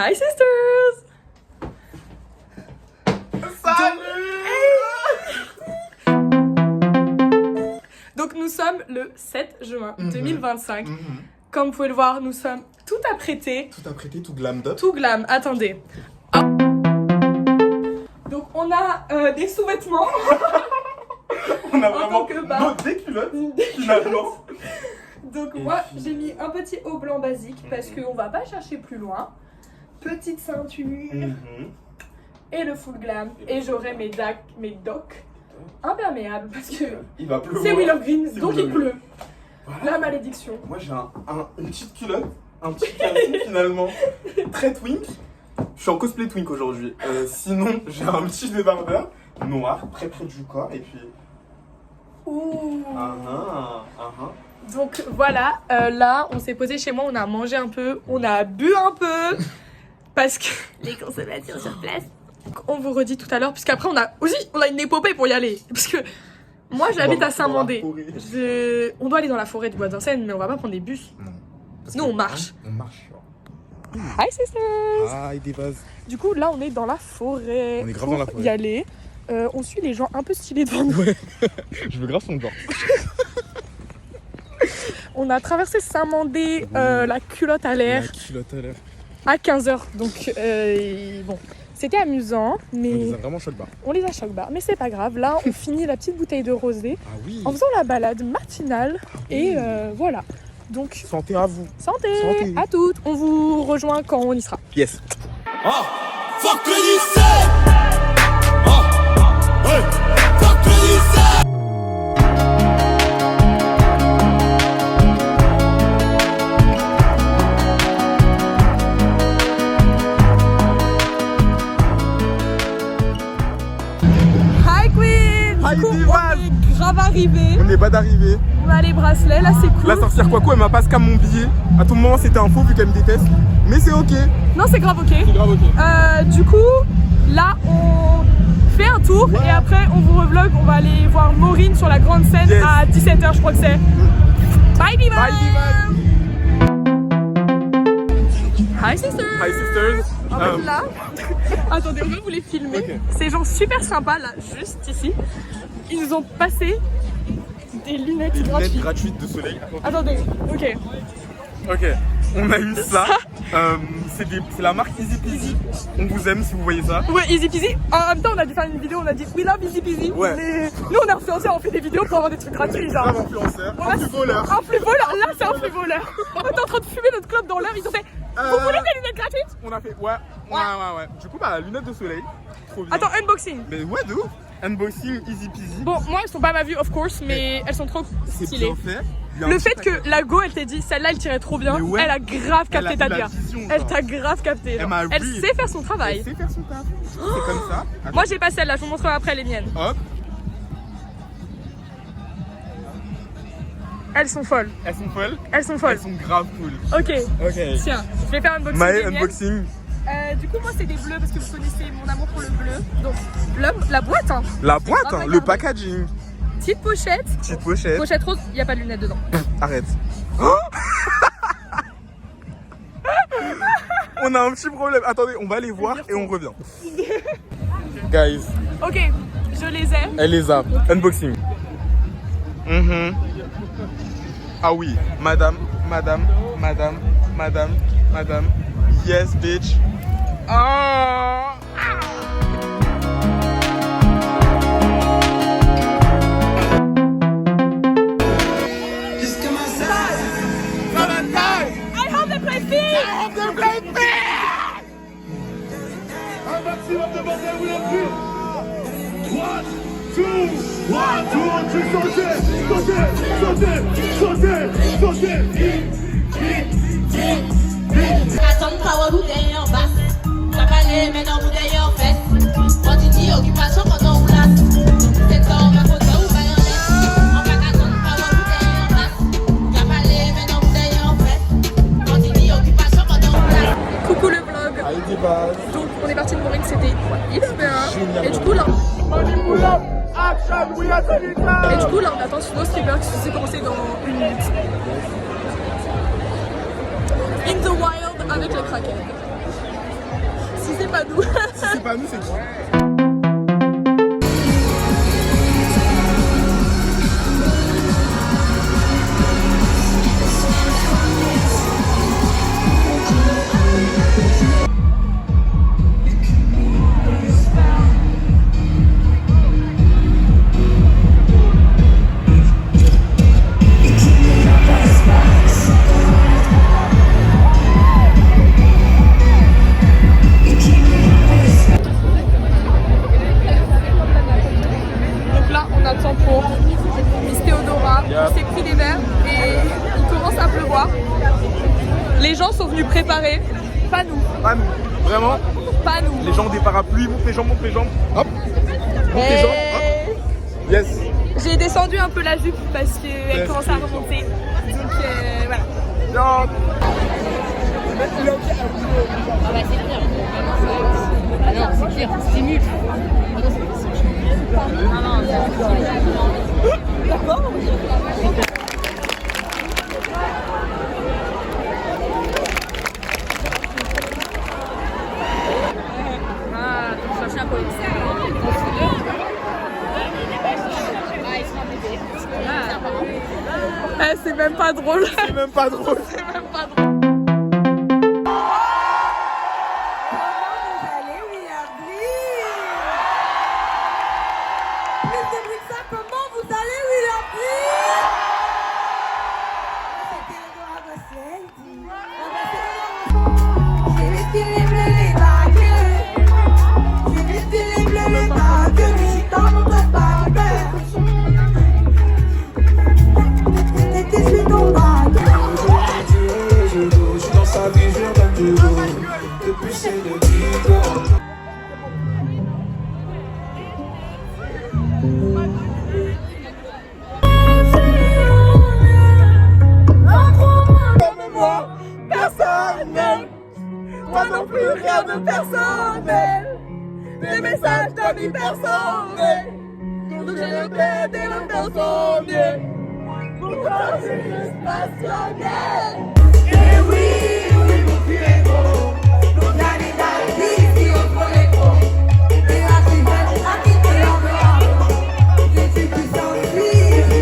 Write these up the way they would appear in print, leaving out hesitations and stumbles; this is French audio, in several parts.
Hi sisters! Salut! Donc nous sommes le 7 juin 2025. Comme vous pouvez le voir, nous sommes tout apprêtés. Tout apprêté, tout glammed up. Tout glam, attendez. Donc on a des sous-vêtements. On a En vraiment tant que bas. des culottes finalement. Donc moi j'ai mis un petit haut blanc basique parce qu'on va pas chercher plus loin. Petite ceinture et le full glam. Et j'aurai mes docks imperméables parce que Il va pleuvoir. c'est Willow Green, C'est donc Willow il Green. pleut. Voilà. La malédiction. Moi j'ai une petite culotte, un petit piercing finalement. Très twink. Je suis en cosplay twink aujourd'hui. Sinon j'ai un petit débardeur noir, très près du corps. Et puis... Ouh. Donc voilà, là on s'est posé chez moi, on a mangé un peu, on a bu un peu parce que les consommations sur place. On vous redit tout à l'heure, puisqu'après on a une épopée pour y aller. Parce que moi j'habite à Saint-Mandé. On doit aller dans la forêt de Bois d'Inseine, mais on va pas prendre des bus. Non. Nous on marche. On marche. Hi sisters! Hi Divas. Du coup là on est dans la forêt. On est grave pour dans la forêt. y aller. On suit les gens un peu stylés devant nous. Ouais. Je veux grave son genre. On a traversé Saint-Mandé, la culotte à l'air. La culotte à l'air. À 15h, donc bon, c'était amusant, mais On les a vraiment choc bas. on les a choc-bas, mais c'est pas grave. Là, on finit la petite bouteille de rosé Ah oui. en faisant la balade matinale et voilà. Donc, Santé à vous. santé, Santé. à toutes. On vous rejoint quand on y sera. Yes. Oh, fuck le lycée. Oh, hey, fuck le lycée. Hi Queen. Hi, Du coup, divas. on est grave arrivé. On n'est pas d'arrivée. On a les bracelets, là c'est cool. La sorcière Quaco, elle m'a pas scam mon billet. À tout moment, c'était un faux vu qu'elle me déteste. Mais c'est ok. Non, c'est grave ok. C'est grave ok. Du coup, là on fait un tour et après on vous revlog. On va aller voir Maureen sur la grande scène Yes. à 17h, je crois que c'est. Bye Diva! Bye divas. Hi sisters! Hi sisters. En fait là, attendez, on va vous les filmer. Ok. Ces gens super sympas là, juste ici, ils nous ont passé des lunettes Des lunettes gratuites. gratuites de soleil. Attendez, ok. Ok, on a eu ça. C'est la marque Easy Peasy. On vous aime si vous voyez ça. Ouais, easy peasy. En même temps, on a dû faire une vidéo, on a dit we love easy peasy. Ouais. Mais nous, on est influenceurs, on fait des vidéos pour avoir des trucs gratuits, genre. Grave influenceur, On a- un plus voleur. Un flux voleur, là c'est un flux voleur. On était en train de fumer notre clope dans l'air, ils ont fait vous voulez des lunettes gratuites? On a fait ouais. Du coup bah lunettes de soleil. Trop bien. Attends, unboxing. Mais ouais de ouf. Unboxing Easy Peasy. Bon, moi elles sont pas ma vue, of course, mais elles sont trop C'est stylées. bien fait. Il y a un Le petit fait paquet. que la go elle t'ait dit celle-là elle tirait trop bien, Mais ouais. elle a grave Elle a capté eu ta la bière. vision, Elle genre. t'a grave capté. Elle genre. m'a Elle read. sait faire son Elle travail. sait faire son taf. C'est comme ça. Attends. Moi j'ai pas celle-là, je vous montrerai après les miennes. Hop. Elles sont folles. Elles sont folles. Elles sont folles. Elles sont grave cool. Ok, Ok. tiens, je vais faire un unboxing. My des miennes. unboxing. Du coup, moi c'est des bleus parce que vous connaissez mon amour pour le bleu. Donc, la boîte, hein. La boîte, Ah, hein, regarde. le packaging. Petite pochette. Petite pochette. Pochette rose, il n'y a pas de lunettes dedans. Arrête. Oh on a un petit problème. Attendez, on va aller voir et on revient. Guys, Ok, je les ai. elle les a. Unboxing. Ah oui, madame. Yes, bitch. Ah. I hope they play fair. Un maximum de bordel, oui, la pluie. 3, 2, 1, sauter. Attendre pas bouteille en bas. T'as pas les mains dans bouteille en fesse. Quand tu dis occupation, quand on place. C'est temps, ma faute, ou pas en laisse. On va attendre pas bouteille en bas. T'as pas les mains dans bouteille en fesse. Quand tu dis occupation, quand on place. Coucou le vlog. Allez, des bases. Donc, on est parti de Maureen, c'était hyper bien. Génial. Et du coup, là, Action, we are taking Et du coup, là, on attend Snow Skipper qui s'est commencé dans une minute. In the wild avec les crackheads. c'est pas nous. Si c'est pas nous, c'est qui? Donc là, on attend pour Miss Théodora. On s'est pris des verres et il commence à pleuvoir. Les gens sont venus préparer, pas nous, Pas nous. Vraiment, pas nous. les gens ont des parapluies, monte les jambes, monte les jambes. Hop. Monte les jambes. Hop. Yes. J'ai descendu un peu la jupe parce qu'elle Yes. commence à remonter. Donc voilà. Jump. C'est clair, stimule. Eh, c'est même pas drôle. C'est même pas drôle. C'est même pas drôle. Comment vous allez, William Priest? C'est les stylés bleus, les bagues. C'est les stylés bleus, les bagues. Je suis dans mon bague. Je suis dans mon bague. Je suis dans sa vie, je regarde du haut. Depuis c'est le Bigo. Comme moi, personne n'aime. Toi non plus, rien de personnel. Des messages d'amis personnels. Donc j'ai le plaid et le personnel. Pour toi, c'est juste passionnel. Eh oui, oui, mon Dieu est beau. Nos derniers d'avis, si on prend les gros. Et la cigale, à qui te l'envoie. Je suis plus sensible.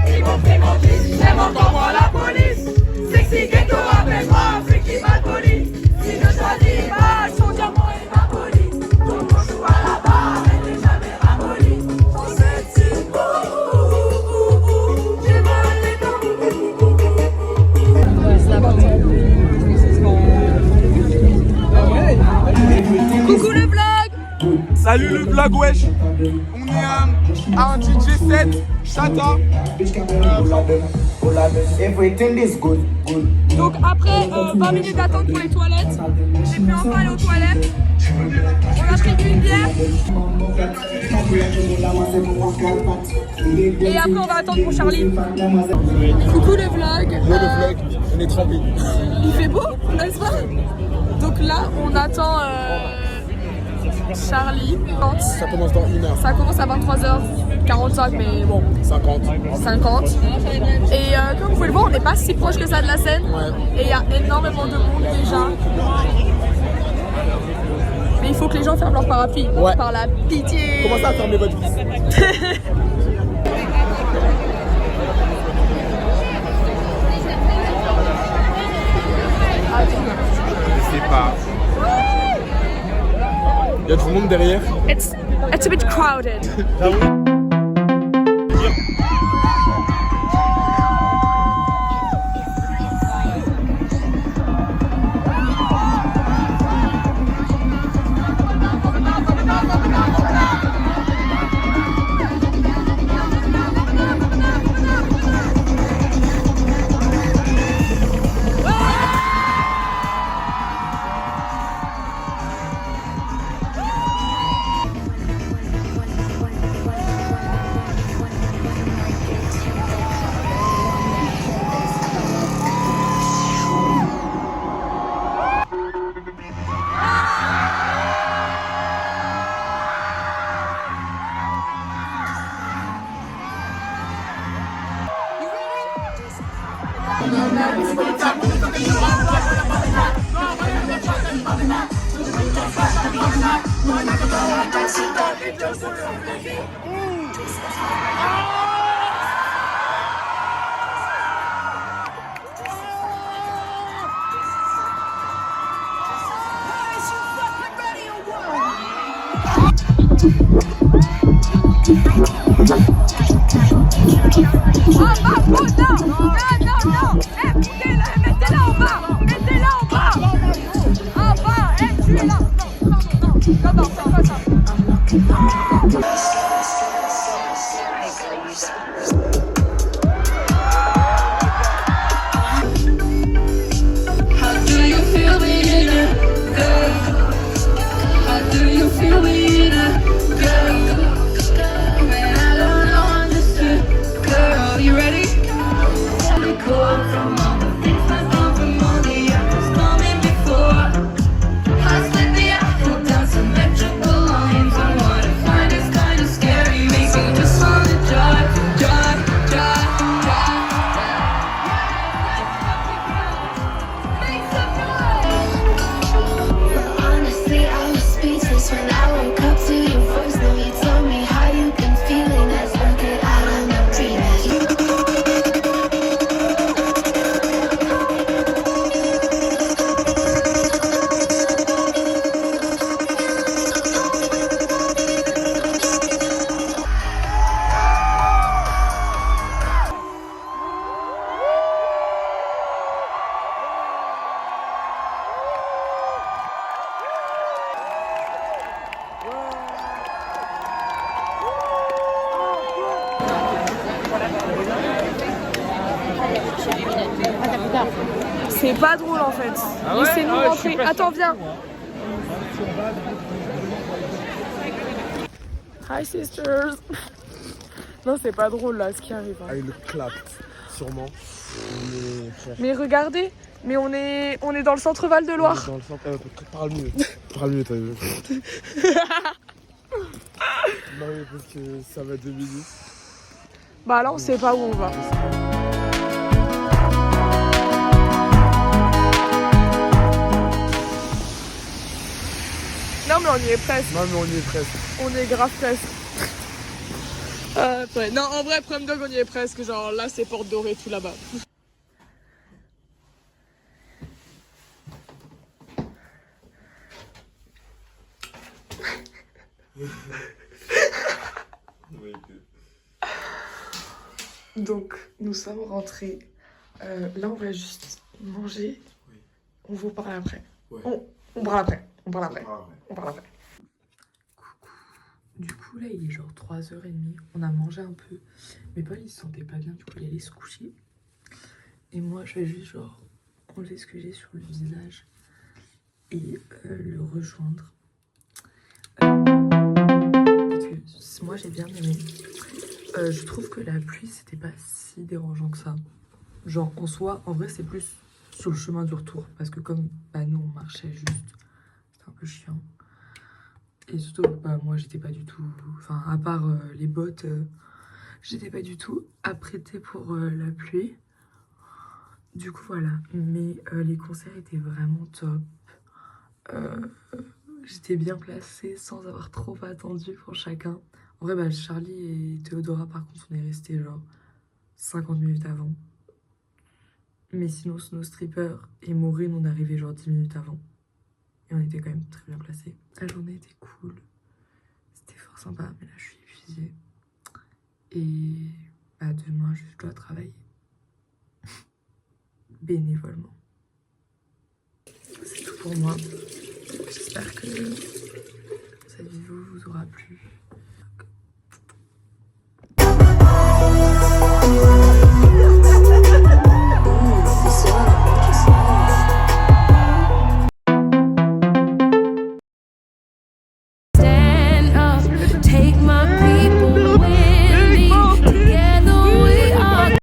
Ils m'ont fait manger, j'aime encore moins la police. Sexy ghetto, appelle-moi, Freaky Bad Police. Si je choisis mal, son diamant est ma police. Donc on joue à la barre, elle n'est jamais ramollie. On s'estime, j'ai mal les dents. Coucou le vlog. Salut le vlog, wesh. On est à un DJ set, Chata. Everything is good, good. Donc après 20 minutes d'attente pour les toilettes, j'ai pu enfin aller aux toilettes. On a pris une bière et après on va attendre pour Charlie. Coucou le vlog. Le vlog, on est trempé. Il fait beau, n'est-ce pas? Donc là on attend Charlie. Ça commence dans 1 heure. Ça commence à 23h45 mais bon, 50. 50. Et comme vous pouvez le voir, on n'est pas si proche que ça de la scène. Ouais. Et il y a énormément de monde déjà. Mais il faut que les gens ferment leur parapluie. Ouais. Par la pitié. Commencez à fermer votre vis. Je sais pas. Il y a tout le monde derrière. It's a bit crowded. C'est pas drôle en fait. Laissez-nous rentrer. Attends, viens. Hi sisters. Non, c'est pas drôle là ce qui arrive. Hein. Ah, il clap, sûrement. Mais regardez, mais on est dans le centre Val de Loire. Dans le centre. Parle mieux. Parle mieux, t'as vu. Non, mais parce que ça va 2 minutes. Bah là, on sait pas où on va. Non mais on y est presque. Non, mais on y est presque. On est grave presque. Ouais. Non, en vrai, Prom Dog, on y est presque. Genre là, c'est Porte Dorée, tout là-bas. Donc, nous sommes rentrés. Là, on va juste manger. Oui. On vous parle après. Ouais. On parle après. On parle après. Ah, ouais. On parle après. Coucou. Du coup, là, il est genre 3h30. On a mangé un peu. Mais Paul, il se sentait pas bien. Du coup, il allait se coucher. Et moi, je vais juste genre enlever ce que j'ai sur le visage et le rejoindre. Parce que moi, j'ai bien aimé. Je trouve que la pluie, c'était pas si dérangeant que ça. Genre, en soi, en vrai, c'est plus sur le chemin du retour. Parce que comme bah, nous, on marchait juste, c'était un peu chiant. Et surtout, bah, moi, j'étais pas du tout... Enfin, à part les bottes, j'étais pas du tout apprêtée pour la pluie. Du coup, voilà. Mais les concerts étaient vraiment top. J'étais bien placée sans avoir trop attendu pour chacun. En vrai, bah, Charlie et Théodora, par contre, on est restés genre 50 minutes avant. Mais sinon, Snow Stripper et Maureen, on est arrivés genre 10 minutes avant. Et on était quand même très bien placés. La journée était cool. C'était fort sympa, mais là, je suis épuisée. Et bah, demain, je dois travailler. Bénévolement. C'est tout pour moi. J'espère que cette vidéo vous aura plu.